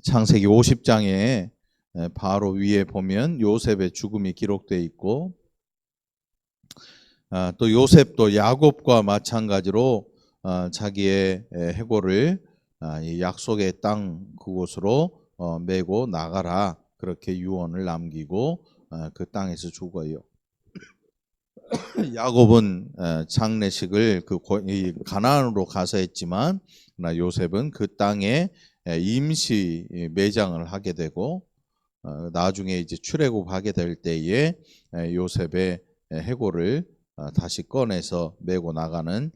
창세기 50장에 바로 위에 보면 요셉의 죽음이 기록되어 있고, 또 요셉도 야곱과 마찬가지로 자기의 해골을 이 약속의 땅 그곳으로 메고 나가라, 그렇게 유언을 남기고 그 땅에서 죽어요. 야곱은 장례식을 이 가나안으로 가서 했지만, 요셉은 그 땅에 임시 매장을 하게 되고, 나중에 이제 출애굽하게 될 때에 요셉의 해골을 다시 꺼내서 메고 나가는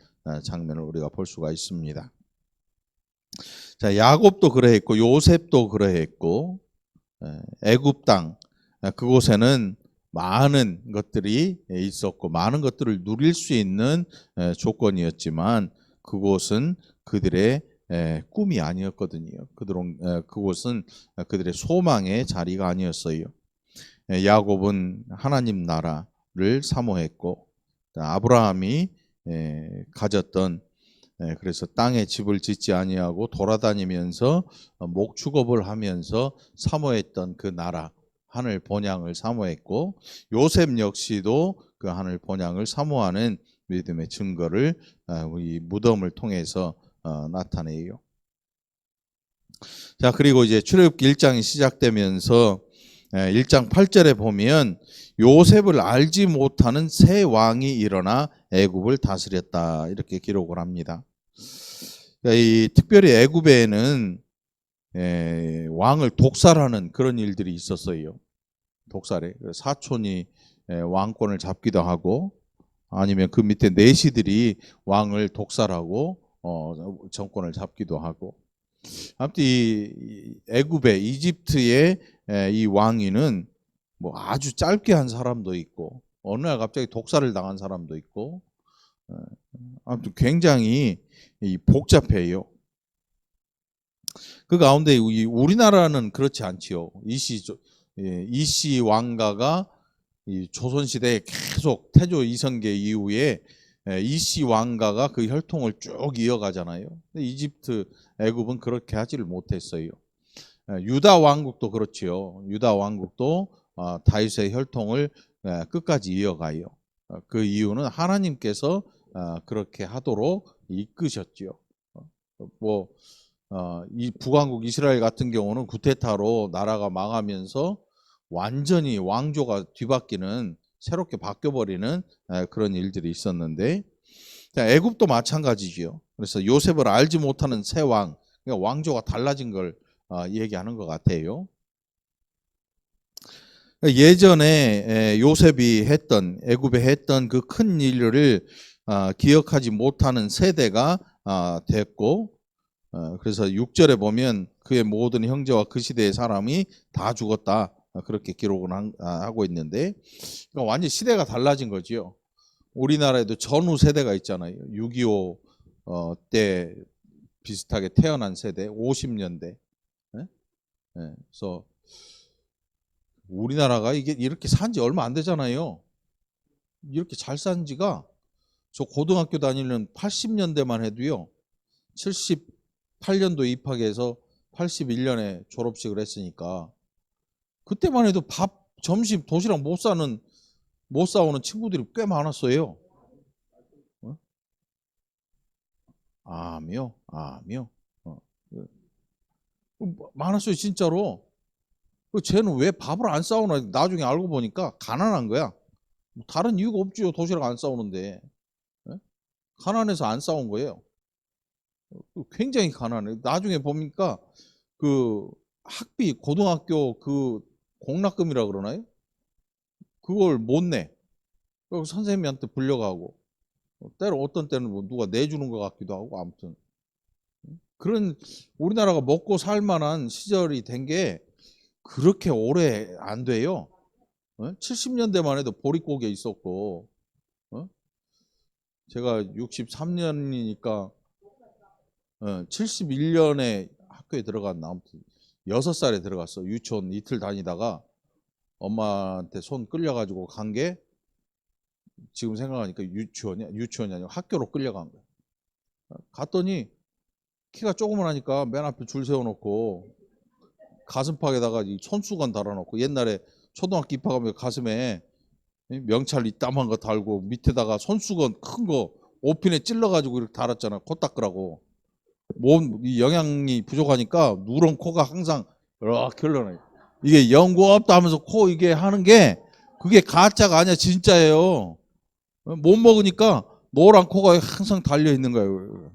장면을 우리가 볼 수가 있습니다. 자, 야곱도 그러했고 요셉도 그러했고, 애굽 땅 그곳에는 많은 것들이 있었고 많은 것들을 누릴 수 있는 조건이었지만, 그곳은 그들의 꿈이 아니었거든요. 그곳은 그들의 소망의 자리가 아니었어요. 야곱은 하나님 나라를 사모했고, 아브라함이 가졌던, 그래서 땅에 집을 짓지 아니하고 돌아다니면서 목축업을 하면서 사모했던 그 나라 하늘 본향을 사모했고, 요셉 역시도 그 하늘 본향을 사모하는 믿음의 증거를 이 무덤을 통해서 나타내요. 자, 그리고 이제 출애굽기 1장이 시작되면서 1장 8절에 보면 요셉을 알지 못하는 새 왕이 일어나 애굽을 다스렸다, 이렇게 기록을 합니다. 이 특별히 애굽에는 왕을 독살하는 그런 일들이 있었어요. 독살에 사촌이 왕권을 잡기도 하고, 아니면 그 밑에 내시들이 왕을 독살하고 정권을 잡기도 하고. 아무튼 이 애굽의 이집트의 이 왕위는 뭐 아주 짧게 한 사람도 있고, 어느 날 갑자기 독살을 당한 사람도 있고, 아무튼 굉장히 복잡해요. 그 가운데 우리나라는 그렇지 않지요. 이씨 왕가가 이 조선시대에 계속 태조 이성계 이후에 이씨 왕가가 그 혈통을 쭉 이어가잖아요. 이집트, 애굽은 그렇게 하지를 못했어요. 유다 왕국도 그렇지요. 유다 왕국도 다윗의 혈통을 끝까지 이어가요. 그 이유는 하나님께서 그렇게 하도록 이끄셨지요. 이 북왕국 이스라엘 같은 경우는 구테타로 나라가 망하면서 완전히 왕조가 뒤바뀌는, 새롭게 바뀌어버리는 그런 일들이 있었는데, 애굽도 마찬가지지요. 그래서 요셉을 알지 못하는 새 왕, 그러니까 왕조가 달라진 걸 얘기하는 것 같아요. 예전에 요셉이 했던, 애굽에 했던 그 큰 일을 기억하지 못하는 세대가 됐고, 그래서 6절에 보면 그의 모든 형제와 그 시대의 사람이 다 죽었다, 그렇게 기록을 하고 있는데, 그러니까 완전 시대가 달라진 거지요. 우리나라에도 전후 세대가 있잖아요. 6.25 때 비슷하게 태어난 세대, 50년대. 그래서 우리나라가 이게 이렇게 산지 얼마 안 되잖아요. 이렇게 잘 산 지가, 저 고등학교 다니는 80년대만 해도요, 78년도 입학해서 81년에 졸업식을 했으니까, 그때만 해도 밥, 점심, 도시락 못 사오는 친구들이 꽤 많았어요. 아미요. 많았어요, 진짜로. 쟤는 왜 밥을 안 싸우나, 나중에 알고 보니까 가난한 거야. 다른 이유가 없죠, 도시락 안 싸우는데. 가난해서 안 싸운 거예요. 굉장히 가난해. 나중에 보니까 그 학비, 고등학교 그 공락금이라 그러나요? 그걸 못 내. 그래서 선생님한테 불려가고, 어떤 때는 뭐 누가 내주는 것 같기도 하고, 아무튼 그런, 우리나라가 먹고 살 만한 시절이 된 게 그렇게 오래 안 돼요. 70년대만 해도 보릿고개 있었고, 제가 63년이니까 71년에 학교에 들어갔나, 아무튼 6살에 들어갔어. 유치원 이틀 다니다가 엄마한테 손 끌려가지고 간 게, 지금 생각하니까 유치원이 아니고 학교로 끌려간 거야. 갔더니 키가 조그만하니까 맨 앞에 줄 세워놓고 가슴팍에다가 이 손수건 달아놓고 옛날에 초등학교 입학하면 가슴에 명찰 이따만 거 달고 밑에다가 손수건 큰 거 5핀에 찔러가지고 이렇게 달았잖아. 코 닦으라고. 몸 이 영양이 부족하니까 누런 코가 항상 이렇게 흘러나요. 이게 연고 없다 하면서 코 이게 하는 게 그게 가짜가 아니야. 진짜예요. 못 먹으니까 노란 코가 항상 달려 있는 거예요.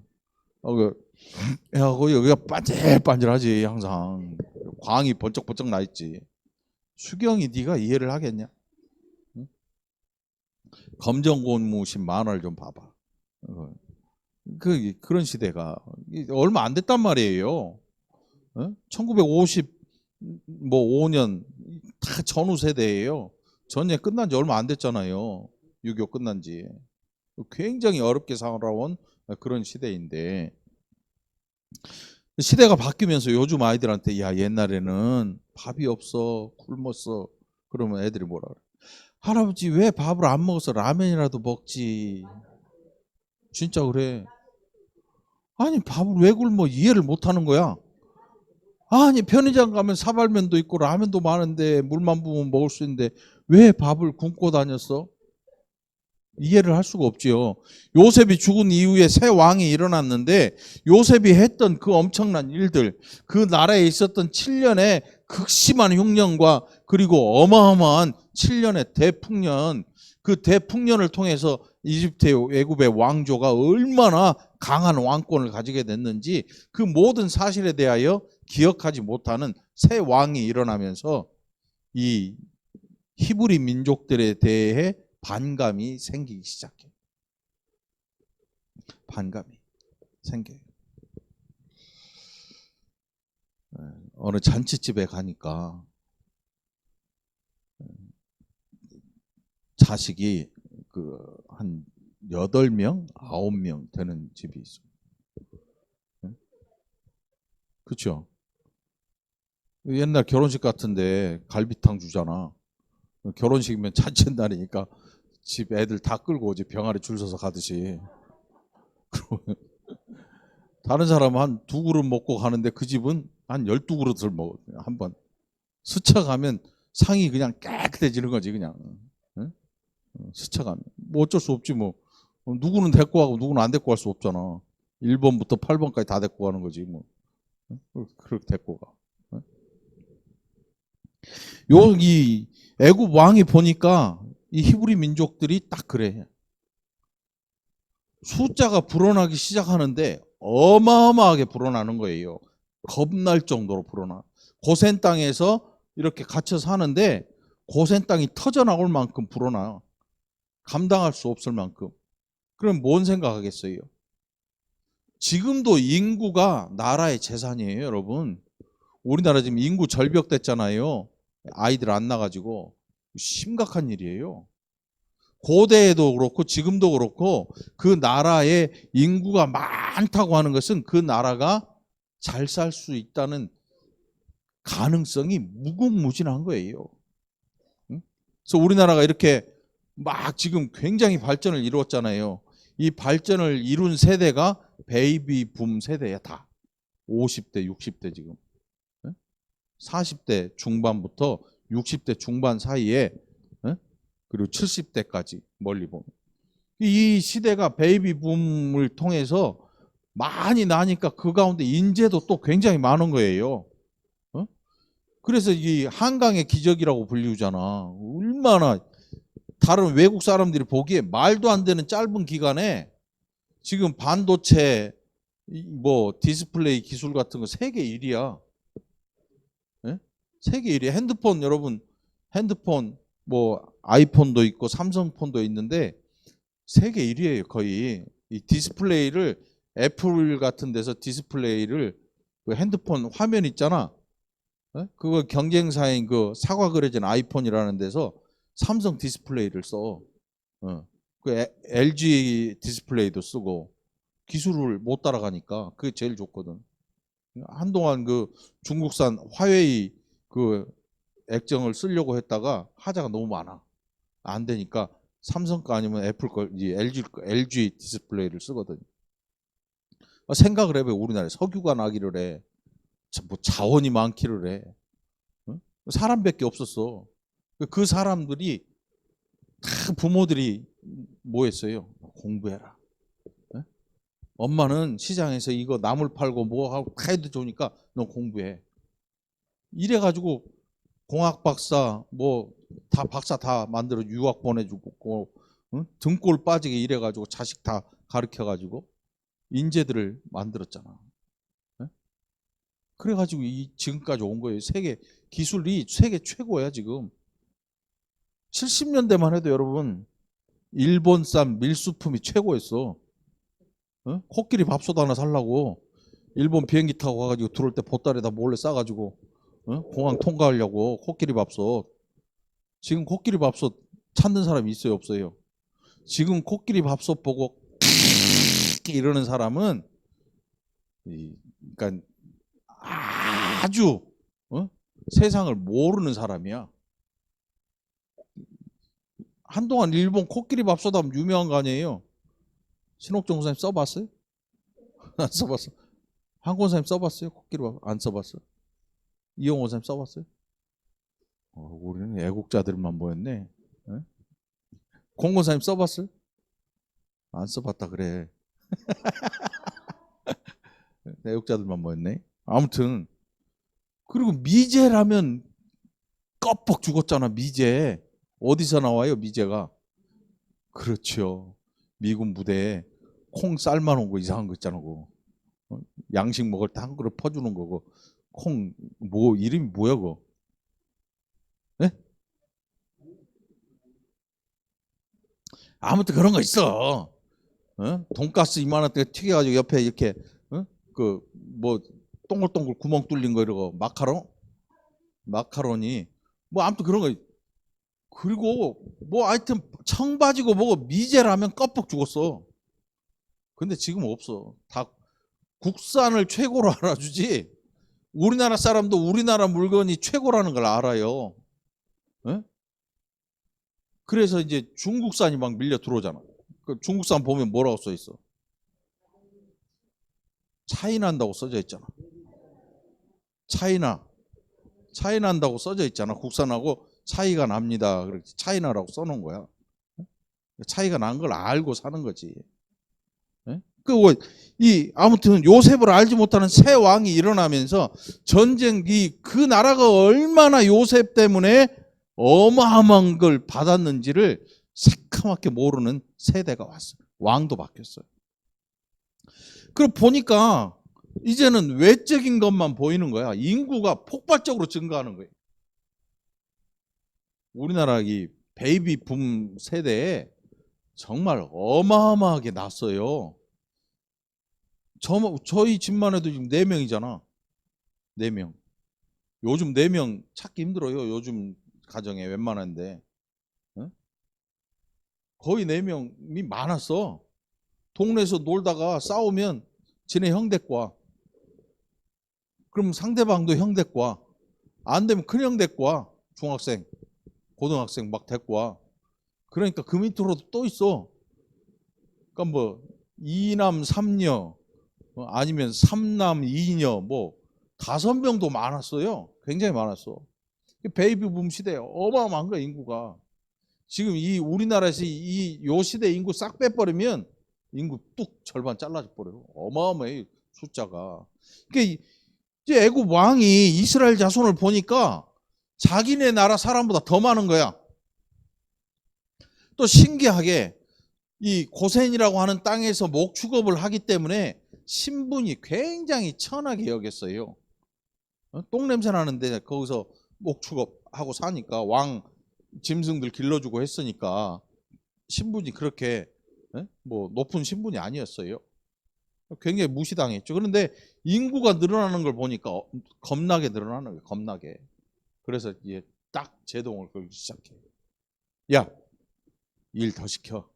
야, 여기가 반질반질하지 항상. 광이 번쩍번쩍 나 있지. 수경이 네가 이해를 하겠냐? 응? 검정고무신 만화를 좀 봐봐. 그런 시대가 얼마 안 됐단 말이에요. 1950 뭐 5년 다 전후 세대예요. 전쟁 끝난 지 얼마 안 됐잖아요. 6.25 끝난 지. 굉장히 어렵게 살아온 그런 시대인데 시대가 바뀌면서 요즘 아이들한테 야 옛날에는 밥이 없어 굶었어 그러면 애들이 뭐라 그래? 할아버지 왜 밥을 안 먹어서 라면이라도 먹지? 진짜 그래. 아니 밥을 왜 굶어 이해를 못하는 거야. 아니 편의점 가면 사발면도 있고 라면도 많은데 물만 부으면 먹을 수 있는데 왜 밥을 굶고 다녔어? 이해를 할 수가 없지요. 요셉이 죽은 이후에 새 왕이 일어났는데 요셉이 했던 그 엄청난 일들, 그 나라에 있었던 7년의 극심한 흉년과 그리고 어마어마한 7년의 대풍년, 그 대풍년을 통해서 이집트의 애굽의 왕조가 얼마나 강한 왕권을 가지게 됐는지 그 모든 사실에 대하여 기억하지 못하는 새 왕이 일어나면서 이 히브리 민족들에 대해 반감이 생기기 시작해. 반감이 생겨요. 어느 잔치집에 가니까 자식이 한 8명, 9명 되는 집이 있어요. 그렇죠? 옛날 결혼식 같은데 갈비탕 주잖아. 결혼식이면 잔칫날이니까 집 애들 다 끌고 오지. 병아리 줄 서서 가듯이. 다른 사람은 한 2그릇 먹고 가는데 그 집은 한 12그릇을 먹어. 한 번. 스쳐가면 상이 그냥 깨끗해지는 거지 그냥. 응? 스쳐가면. 뭐 어쩔 수 없지 뭐. 누구는 데리고 가고 누구는 안 데리고 갈 수 없잖아. 1번부터 8번까지 다 데리고 가는 거지 뭐. 그렇게 데리고 가. 여기 애굽 왕이 보니까 이 히브리 민족들이 딱 그래. 숫자가 불어나기 시작하는데 어마어마하게 불어나는 거예요. 겁날 정도로 불어나. 고센 땅에서 이렇게 갇혀 사는데 고센 땅이 터져 나올 만큼 불어나. 감당할 수 없을 만큼. 그럼 뭔 생각하겠어요? 지금도 인구가 나라의 재산이에요, 여러분. 우리나라 지금 인구 절벽됐잖아요. 아이들 안 나가지고 심각한 일이에요. 고대에도 그렇고 지금도 그렇고 그 나라의 인구가 많다고 하는 것은 그 나라가 잘 살 수 있다는 가능성이 무궁무진한 거예요. 그래서 우리나라가 이렇게 막 지금 굉장히 발전을 이루었잖아요. 이 발전을 이룬 세대가 베이비 붐 세대야 다. 50대, 60대 지금. 40대 중반부터 60대 중반 사이에 그리고 70대까지 멀리 보면 이 시대가 베이비 붐을 통해서 많이 나니까 그 가운데 인재도 또 굉장히 많은 거예요. 그래서 이 한강의 기적이라고 불리우잖아. 얼마나 다른 외국 사람들이 보기에 말도 안 되는 짧은 기간에 지금 반도체 뭐 디스플레이 기술 같은 거 세계 1위야. 세계 1위. 핸드폰 여러분 핸드폰 뭐 아이폰도 있고 삼성폰도 있는데 세계 1위예요 거의. 이 디스플레이를 애플 같은 데서 디스플레이를 그 핸드폰 화면 있잖아. 그거 경쟁사인 그 사과 그려진 아이폰이라는 데서 삼성 디스플레이를 써. 그 LG 디스플레이도 쓰고 기술을 못 따라가니까 그게 제일 좋거든. 한동안 그 중국산 화웨이 그 액정을 쓰려고 했다가 하자가 너무 많아. 안 되니까 삼성 거 아니면 애플 거, LG 디스플레이를 쓰거든. 생각을 해봐. 우리나라에 석유가 나기를 해. 뭐 자원이 많기를 해. 사람밖에 없었어. 그 사람들이 다 부모들이 뭐 했어요? 공부해라. 네? 엄마는 시장에서 이거 나물 팔고 뭐 하고 다 해도 좋으니까 너 공부해. 이래가지고 공학 박사 뭐 다 박사 다 만들어 유학 보내주고 응? 등골 빠지게 이래가지고 자식 다 가르쳐가지고 인재들을 만들었잖아. 네? 그래가지고 이 지금까지 온 거예요. 세계 기술이 세계 최고야 지금. 70년대만 해도 여러분 일본산 밀수품이 최고였어. 어? 코끼리 밥솥 하나 살라고 일본 비행기 타고 가가지고 들어올 때 보따리에다 몰래 싸가지고 어? 공항 통과하려고 코끼리 밥솥. 지금 코끼리 밥솥 찾는 사람이 있어요 없어요? 지금 코끼리 밥솥 보고 이러는 사람은 그러니까 아주 어? 세상을 모르는 사람이야. 한동안 일본 코끼리 밥솥 하면 유명한 거 아니에요? 신옥정 선생님 써봤어요? 안 써봤어? 한권 선생님 써봤어요? 코끼리 밥솥 안 써봤어? 이용호 선생님 써봤어요? 우리는 애국자들만 모였네. 네? 공권 선생님 써봤어요? 안 써봤다 그래. 애국자들만 모였네. 아무튼 그리고 미제라면 껍벅 죽었잖아. 미제 어디서 나와요? 미제가 그렇죠. 미군 부대에 콩 삶아놓은 거 이상한 거 있잖아. 그거. 양식 먹을 때 한 그릇 퍼주는 거고 콩 뭐 이름이 뭐야 그거? 네? 아무튼 그런 거 있어. 어? 돈가스 이만한데 튀겨가지고 옆에 이렇게 어? 그 뭐 동글동글 구멍 뚫린 거 이러고 마카로니 뭐 아무튼 그런 거. 그리고 뭐 하여튼 청바지고 뭐고 미제라면 껍벅 죽었어. 근데 지금 없어. 다 국산을 최고로 알아주지. 우리나라 사람도 우리나라 물건이 최고라는 걸 알아요. 에? 그래서 이제 중국산이 막 밀려 들어오잖아. 그 중국산 보면 뭐라고 써 있어? 차이 난다고 써져 있잖아. 차이 난다고 써져 있잖아. 국산하고 차이가 납니다. 그렇게 차이나라고 써놓은 거야. 차이가 난 걸 알고 사는 거지. 이 아무튼 요셉을 알지 못하는 새 왕이 일어나면서 전쟁이 그 나라가 얼마나 요셉 때문에 어마어마한 걸 받았는지를 새카맣게 모르는 세대가 왔어요. 왕도 바뀌었어요. 그리고 보니까 이제는 외적인 것만 보이는 거야. 인구가 폭발적으로 증가하는 거예요. 우리나라 이 베이비 붐 세대에 정말 어마어마하게 났어요. 저희 집만 해도 지금 4명이잖아. 4명. 요즘 4명 찾기 힘들어요. 요즘 가정에 웬만한데. 어? 거의 4명이 많았어. 동네에서 놀다가 싸우면 지네 형 데리고 와. 그럼 상대방도 형 데리고 와. 안 되면 큰형 데리고 와. 중학생, 고등학생 막 데리고 와. 그러니까 그 밑으로도 또 있어. 그러니까 뭐 2남 3녀 아니면 3남 2녀 뭐 5명도 많았어요. 굉장히 많았어. 베이비 붐 시대에 어마어마한 거야 인구가. 지금 이 우리나라에서 요 시대 인구 싹 빼버리면 인구 뚝 절반 잘라져 버려요. 어마어마해 숫자가. 그러니까 이제 애굽 왕이 이스라엘 자손을 보니까 자기네 나라 사람보다 더 많은 거야. 또 신기하게 이 고센이라고 하는 땅에서 목축업을 하기 때문에 신분이 굉장히 천하게 여겼어요. 똥냄새 나는데 거기서 목축업하고 사니까 왕 짐승들 길러주고 했으니까 신분이 그렇게 뭐 높은 신분이 아니었어요. 굉장히 무시당했죠. 그런데 인구가 늘어나는 걸 보니까 겁나게 늘어나는 거예요. 겁나게. 그래서 이제 딱 제동을 걸기 시작해요. 야, 일 더 시켜.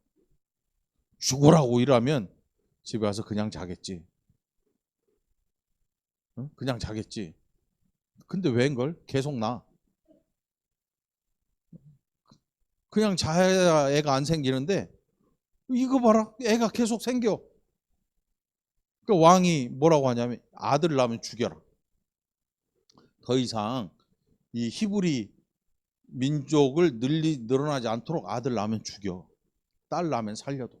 죽으라고 일하면 집에 와서 그냥 자겠지. 그냥 자겠지. 근데 웬걸? 계속 나. 그냥 자야 애가 안 생기는데 이거 봐라. 애가 계속 생겨. 그 왕이 뭐라고 하냐면 아들 낳으면 죽여라. 더 이상 이 히브리 민족을 늘어나지 않도록 아들 낳으면 죽여, 딸 낳으면 살려도.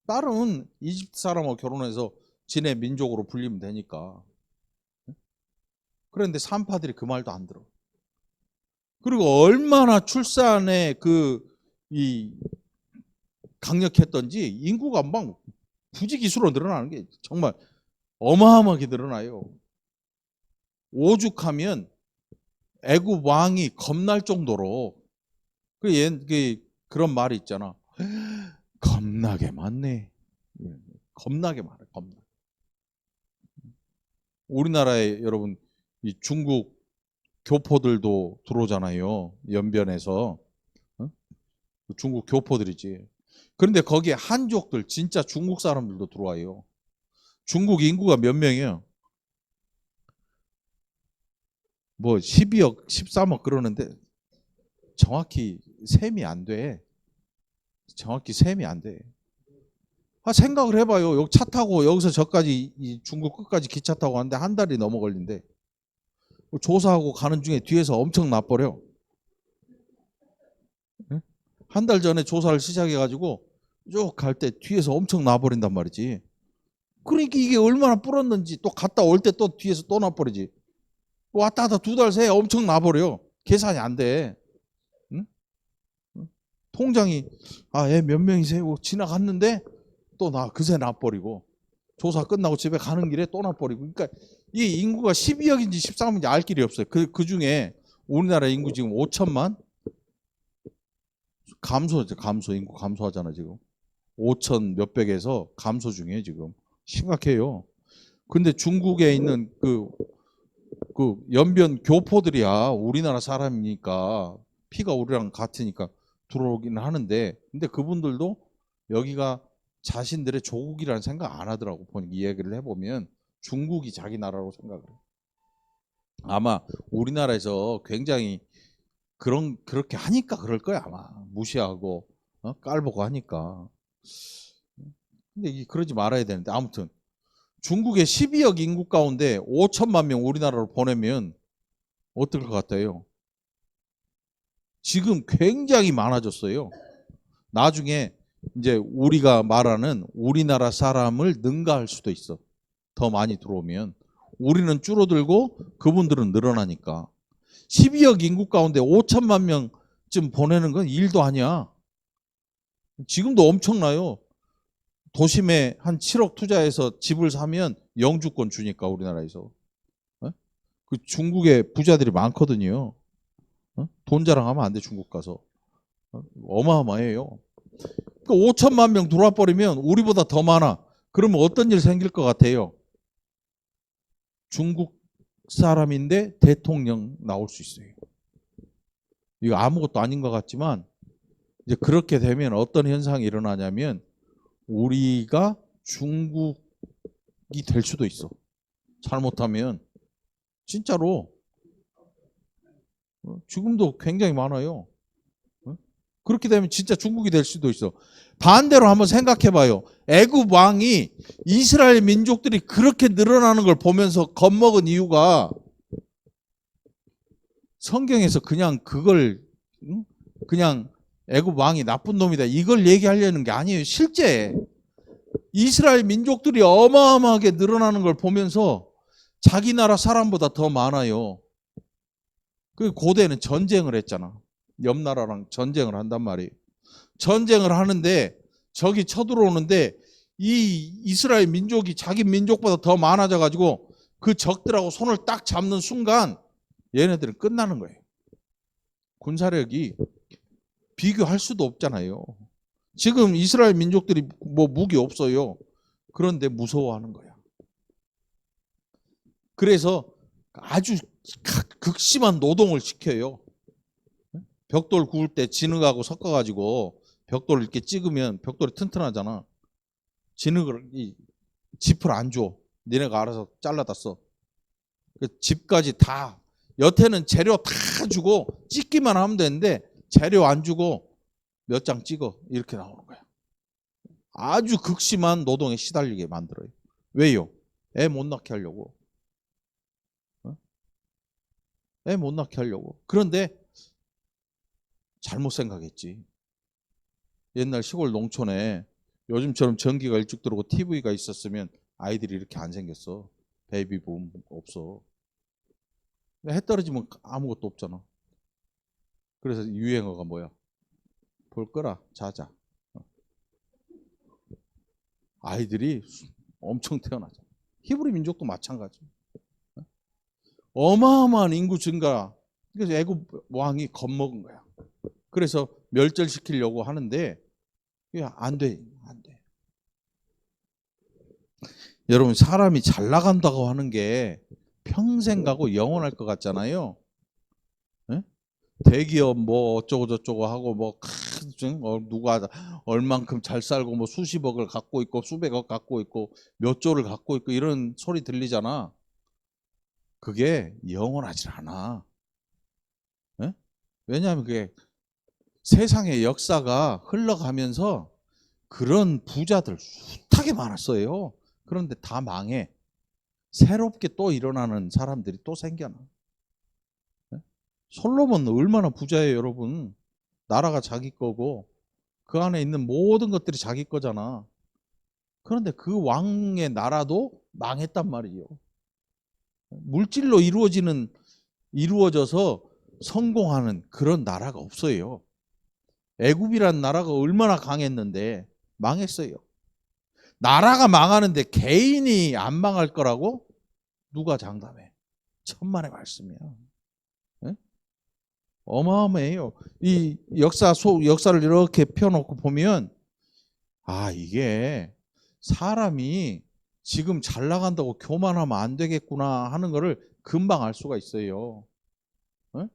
딸은 이집트 사람하고 결혼해서 지네 민족으로 불리면 되니까. 그런데 산파들이 그 말도 안 들어. 그리고 얼마나 출산에 이 강력했던지 인구가 막 부지기수로 늘어나는 게 정말 어마어마하게 늘어나요. 오죽하면 애굽 왕이 겁날 정도로 그런 말이 있잖아. 겁나게 많네. 겁나게 많아. 겁나. 우리나라에 여러분 이 중국 교포들도 들어오잖아요. 연변에서. 어? 중국 교포들이지. 그런데 거기에 한족들 진짜 중국 사람들도 들어와요. 중국 인구가 몇 명이에요? 뭐 12억, 13억 그러는데 정확히 셈이 안 돼. 정확히 셈이 안 돼. 생각을 해봐요. 여기 차 타고 여기서 저까지 이 중국 끝까지 기차 타고 가는데 한 달이 넘어 걸린대. 조사하고 가는 중에 뒤에서 엄청 나버려. 한 달 전에 조사를 시작해가지고 쭉 갈 때 뒤에서 엄청 나버린단 말이지. 그러니까 이게 얼마나 불었는지 또 갔다 올 때 또 뒤에서 또 나버리지. 왔다 갔다 2달 새에 엄청 나버려. 계산이 안 돼. 응? 통장이 얘 몇 명이세요? 지나갔는데 또 그새 나버리고 조사 끝나고 집에 가는 길에 또 나버리고. 그러니까 이 인구가 12억인지 13억인지 알 길이 없어요. 그 중에 우리나라 인구 지금 5천만 감소 인구 감소하잖아 지금. 5천 몇백에서 감소 중에 지금 심각해요. 근데 중국에 있는 그 연변 교포들이야 우리나라 사람이니까 피가 우리랑 같으니까 들어오긴 하는데, 근데 그분들도 여기가 자신들의 조국이라는 생각 안 하더라고. 보니까 이 얘기를 해보면 중국이 자기 나라로 생각을 해. 아마 우리나라에서 굉장히 그렇게 하니까 그럴 거야 아마. 무시하고 깔보고 하니까. 근데 그러지 말아야 되는데. 아무튼 중국의 12억 인구 가운데 5천만 명 우리나라로 보내면 어떨 것 같아요? 지금 굉장히 많아졌어요. 나중에 이제 우리가 말하는 우리나라 사람을 능가할 수도 있어. 더 많이 들어오면. 우리는 줄어들고 그분들은 늘어나니까. 12억 인구 가운데 5천만 명쯤 보내는 건 일도 아니야. 지금도 엄청나요. 도심에 한 7억 투자해서 집을 사면 영주권 주니까 우리나라에서. 그 중국에 부자들이 많거든요. 돈 자랑하면 안 돼 중국 가서. 어마어마해요. 그 5천만 명 들어와 버리면 우리보다 더 많아. 그러면 어떤 일 생길 것 같아요? 중국 사람인데 대통령 나올 수 있어요. 이거 아무것도 아닌 것 같지만 이제 그렇게 되면 어떤 현상이 일어나냐면 우리가 중국이 될 수도 있어. 잘못하면. 진짜로. 지금도 굉장히 많아요. 그렇게 되면 진짜 중국이 될 수도 있어. 반대로 한번 생각해 봐요. 애굽 왕이 이스라엘 민족들이 그렇게 늘어나는 걸 보면서 겁먹은 이유가 성경에서 그냥 그걸 그냥 애굽 왕이 나쁜 놈이다 이걸 얘기하려는 게 아니에요. 실제 이스라엘 민족들이 어마어마하게 늘어나는 걸 보면서 자기 나라 사람보다 더 많아요. 그 고대는 전쟁을 했잖아. 옆 나라랑 전쟁을 한단 말이에요. 전쟁을 하는데 적이 쳐들어오는데 이 이스라엘 민족이 자기 민족보다 더 많아져 가지고 그 적들하고 손을 딱 잡는 순간 얘네들은 끝나는 거예요. 군사력이 비교할 수도 없잖아요. 지금 이스라엘 민족들이 뭐 무기 없어요. 그런데 무서워하는 거야. 그래서 아주 극심한 노동을 시켜요. 벽돌 구울 때 진흙하고 섞어가지고 벽돌을 이렇게 찍으면 벽돌이 튼튼하잖아. 진흙을 짚을 안 줘. 니네가 알아서 잘라다 써. 그 집까지 다 여태는 재료 다 주고 찍기만 하면 되는데 재료 안 주고 몇 장 찍어 이렇게 나오는 거야. 아주 극심한 노동에 시달리게 만들어요. 왜요? 애 못 낳게 하려고. 애 못 낳게 하려고. 그런데 잘못 생각했지. 옛날 시골 농촌에 요즘처럼 전기가 일찍 들어오고 TV가 있었으면 아이들이 이렇게 안 생겼어. 베이비붐 없어. 해 떨어지면 아무것도 없잖아. 그래서 유행어가 뭐야? 볼 거라 자자. 아이들이 엄청 태어나죠. 히브리 민족도 마찬가지. 어마어마한 인구 증가. 그래서 애굽 왕이 겁먹은 거야. 그래서 멸절시키려고 하는데 안 돼. 안 돼. 여러분, 사람이 잘 나간다고 하는 게 평생 가고 영원할 것 같잖아요. 예? 대기업 뭐 어쩌고 저쩌고 하고 뭐 누가 얼만큼 잘 살고 뭐 수십억을 갖고 있고 수백억 갖고 있고 몇 조를 갖고 있고 이런 소리 들리잖아. 그게 영원하지 않아. 예? 왜냐하면 그게 세상의 역사가 흘러가면서 그런 부자들 숱하게 많았어요. 그런데 다 망해. 새롭게 또 일어나는 사람들이 또 생겨나. 솔로몬 얼마나 부자예요, 여러분. 나라가 자기 거고 그 안에 있는 모든 것들이 자기 거잖아. 그런데 그 왕의 나라도 망했단 말이에요. 물질로 이루어져서 성공하는 그런 나라가 없어요. 애굽이란 나라가 얼마나 강했는데 망했어요. 나라가 망하는데 개인이 안 망할 거라고 누가 장담해? 천만의 말씀이야. 네? 어마어마해요. 이 역사를 이렇게 펴놓고 보면 이게 사람이 지금 잘 나간다고 교만하면 안 되겠구나 하는 거를 금방 알 수가 있어요. 네?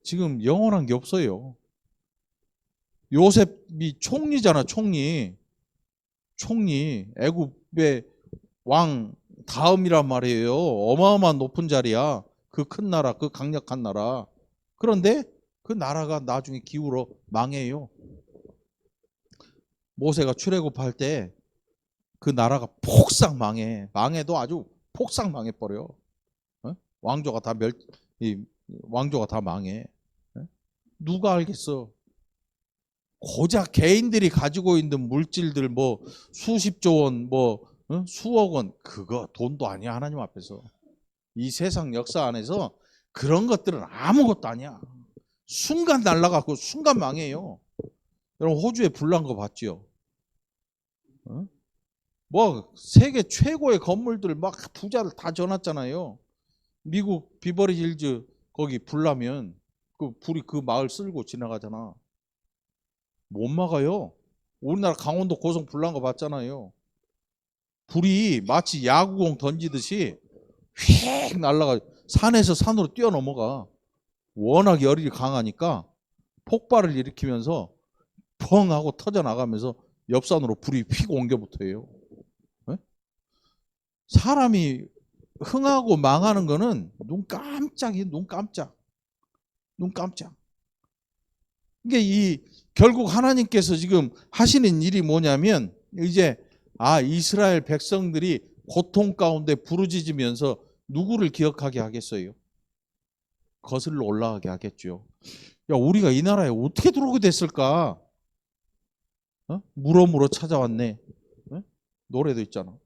지금 영원한 게 없어요. 요셉이 총리잖아, 총리. 애굽의 왕 다음이란 말이에요. 어마어마한 높은 자리야. 그 큰 나라, 그 강력한 나라. 그런데 그 나라가 나중에 기울어 망해요. 모세가 출애굽할 때 그 나라가 폭삭 망해. 망해도 아주 폭삭 망해버려. 왕조가 다 망해. 누가 알겠어? 고작 개인들이 가지고 있는 물질들 뭐 수십조 원, 뭐 수억 원, 그거 돈도 아니야, 하나님 앞에서. 이 세상 역사 안에서 그런 것들은 아무것도 아니야. 순간 날아가고 순간 망해요. 여러분, 호주에 불난 거 봤죠? 뭐 세계 최고의 건물들 막 부자를 다 져놨잖아요. 미국 비버리 hills 거기 불나면 그 불이 그 마을 쓸고 지나가잖아. 못 막아요. 우리나라 강원도 고성 불난 거 봤잖아요. 불이 마치 야구공 던지듯이 휙 날아가 산에서 산으로 뛰어넘어가. 워낙 열이 강하니까 폭발을 일으키면서 펑 하고 터져나가면서 옆산으로 불이 휙 옮겨 붙어요. 네? 사람이 흥하고 망하는 거는 눈 깜짝이에요. 눈 깜짝. 이게 결국 하나님께서 지금 하시는 일이 뭐냐면 이제 이스라엘 백성들이 고통 가운데 부르짖으면서 누구를 기억하게 하겠어요? 거슬러 올라가게 하겠죠. 야, 우리가 이 나라에 어떻게 들어오게 됐을까? 물어 찾아왔네. 노래도 있잖아.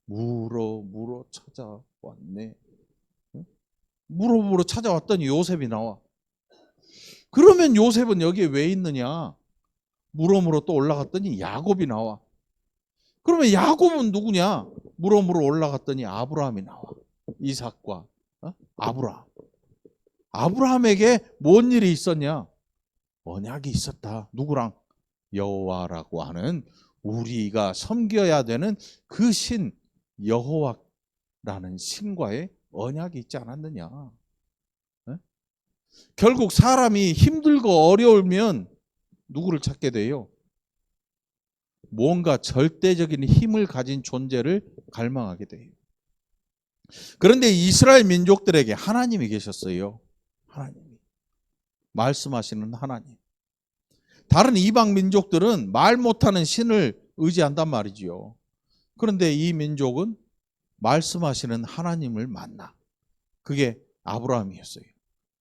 물어 찾아왔네. 물어 찾아왔더니 요셉이 나와. 그러면 요셉은 여기에 왜 있느냐? 물어 또 올라갔더니 야곱이 나와. 그러면 야곱은 누구냐? 물어 올라갔더니 아브라함이 나와. 이삭과 아브라함. 아브라함에게 뭔 일이 있었냐? 언약이 있었다. 누구랑? 여호와라고 하는 우리가 섬겨야 되는 그 신 여호와라는 신과의 언약이 있지 않았느냐? 결국 사람이 힘들고 어려우면 누구를 찾게 돼요? 뭔가 절대적인 힘을 가진 존재를 갈망하게 돼요. 그런데 이스라엘 민족들에게 하나님이 계셨어요. 하나님이. 말씀하시는 하나님. 다른 이방 민족들은 말 못하는 신을 의지한단 말이지요. 그런데 이 민족은 말씀하시는 하나님을 만나. 그게 아브라함이었어요.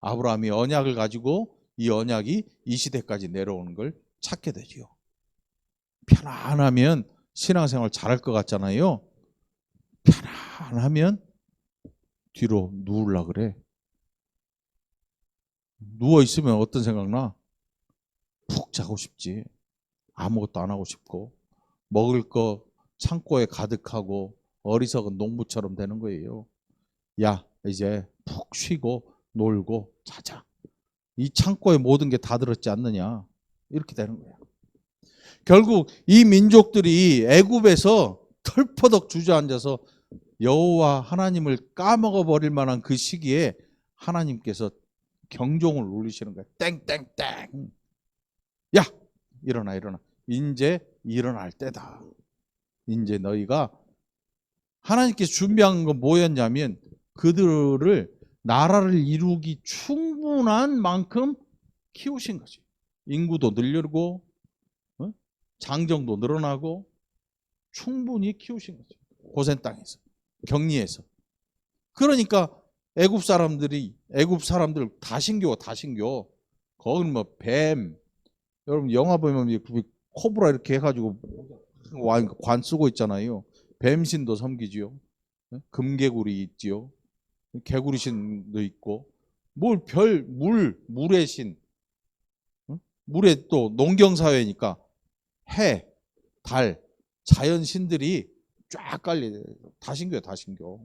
아브라함이 언약을 가지고 이 언약이 이 시대까지 내려오는 걸 찾게 되지요. 편안하면 신앙생활 잘할 것 같잖아요. 편안하면 뒤로 누울라 그래. 누워 있으면 어떤 생각 나? 푹 자고 싶지. 아무것도 안 하고 싶고 먹을 거 창고에 가득하고 어리석은 농부처럼 되는 거예요. 야, 이제 푹 쉬고 놀고 자자. 이 창고에 모든 게 다 들었지 않느냐. 이렇게 되는 거야. 결국 이 민족들이 애굽에서 털퍼덕 주저앉아서 여호와 하나님을 까먹어 버릴 만한 그 시기에 하나님께서 경종을 울리시는 거야. 땡땡땡. 야, 일어나 일어나. 이제 일어날 때다. 이제 너희가 하나님께서 준비한 건 뭐였냐면 그들을 나라를 이루기 충분한 만큼 키우신 거지. 인구도 늘리고 장정도 늘어나고 충분히 키우신 거죠. 고센 땅에서, 격리에서. 그러니까 애굽 사람들 다 신겨. 거기는 뭐 뱀, 여러분 영화 보면 코브라 이렇게 해가지고 관 쓰고 있잖아요. 뱀신도 섬기지요. 금개구리 있지요. 개구리신도 있고, 물의 신, 물에 또 농경사회니까 해, 달, 자연 신들이 쫙 깔려. 다 신겨.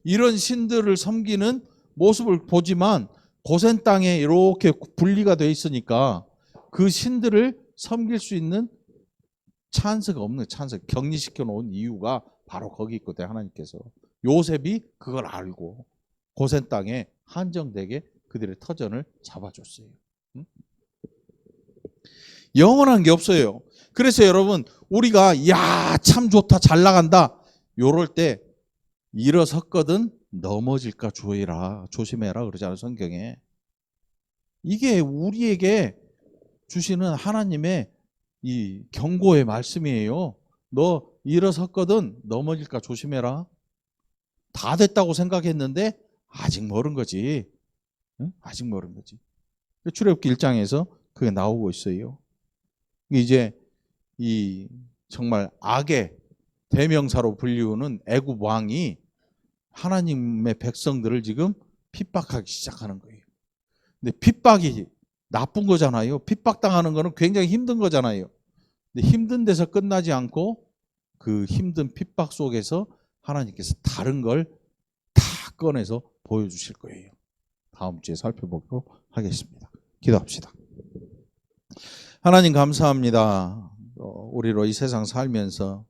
이런 신들을 섬기는 모습을 보지만 고센 땅에 이렇게 분리가 돼 있으니까 그 신들을 섬길 수 있는 찬스가 없는 찬스, 격리시켜 놓은 이유가 바로 거기 있거든요. 하나님께서 요셉이 그걸 알고 고센 땅에 한정되게 그들의 터전을 잡아줬어요. 영원한 게 없어요. 그래서 여러분, 우리가 야, 참 좋다, 잘 나간다 요럴 때 일어섰거든 넘어질까 조심해라 그러잖아요, 성경에. 이게 우리에게 주시는 하나님의 이 경고의 말씀이에요. 너 일어섰거든 넘어질까 조심해라. 다 됐다고 생각했는데 아직 멀은 거지. 응? 아직 멀은 거지. 출애굽기 1장에서 그게 나오고 있어요. 이제 이 정말 악의 대명사로 불리우는 애굽 왕이 하나님의 백성들을 지금 핍박하기 시작하는 거예요. 근데 핍박이 나쁜 거잖아요. 핍박당하는 거는 굉장히 힘든 거잖아요. 근데 힘든 데서 끝나지 않고 그 힘든 핍박 속에서 하나님께서 다른 걸 다 꺼내서 보여주실 거예요. 다음 주에 살펴보도록 하겠습니다. 기도합시다. 하나님 감사합니다. 우리로 이 세상 살면서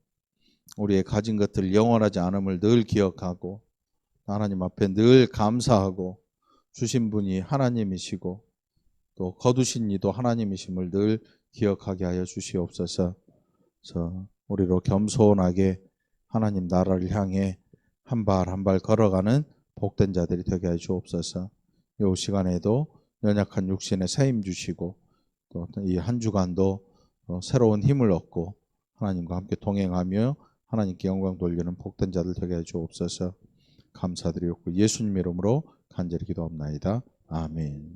우리의 가진 것들 영원하지 않음을 늘 기억하고 하나님 앞에 늘 감사하고 주신 분이 하나님이시고 또 거두신 이도 하나님이심을 늘 기억하게 하여 주시옵소서. 그래서 우리로 겸손하게 하나님 나라를 향해 한 발 한 발 걸어가는 복된 자들이 되게 하여 주옵소서. 이 시간에도 연약한 육신에 새 힘 주시고 또 이 한 주간도 새로운 힘을 얻고 하나님과 함께 동행하며 하나님께 영광 돌리는 복된 자들 되게 하여 주옵소서. 감사드리옵고 예수님 이름으로 간절히 기도합나이다. 아멘.